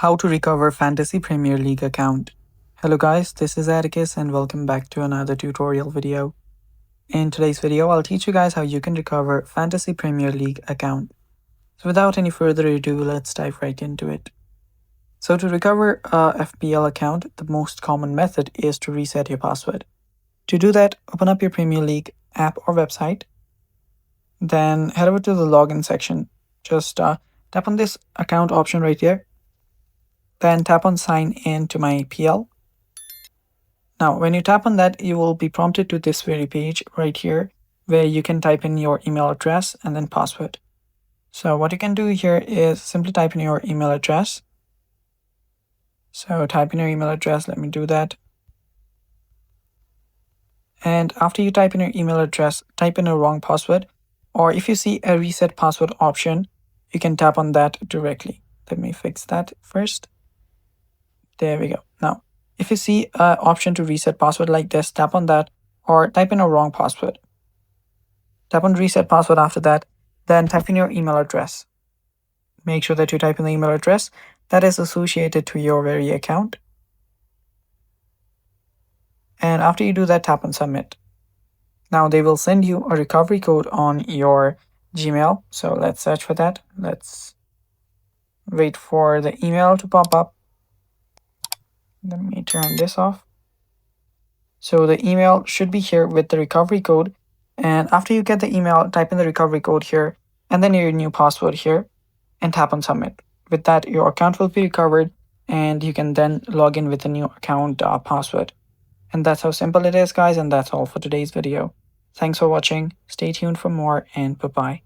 How to recover Fantasy Premier League account. Hello guys, this is Atticus and welcome back to another tutorial video. In today's video, I'll teach you guys how you can recover Fantasy Premier League account. So without any further ado, let's dive right into it. So to recover a FPL account, the most common method is to reset your password. To do that, open up your Premier League app or website. Then head over to the login section. Just tap on this account option right here. Then tap on sign in to my PL. Now, when you tap on that, you will be prompted to this very page right here where you can type in your email address and then password. So what you can do here is simply type in your email address. So type in your email address. Let me do that. And after you type in your email address, type in a wrong password. Or if you see a reset password option, you can tap on that directly. Let me fix that first. There we go. Now, if you see an option to reset password like this, tap on that or type in a wrong password. Tap on reset password after that, then type in your email address. Make sure that you type in the email address that is associated to your very account. And after you do that, tap on submit. Now they will send you a recovery code on your Gmail. So let's search for that. Let's wait for the email to pop up. Let me turn this off. So the email should be here with the recovery code. And after you get the email, type in the recovery code here and then your new password here and tap on submit. With that, your account will be recovered and you can then log in with a new account password. And that's how simple it is, guys. And that's all for today's video. Thanks for watching. Stay tuned for more and bye-bye.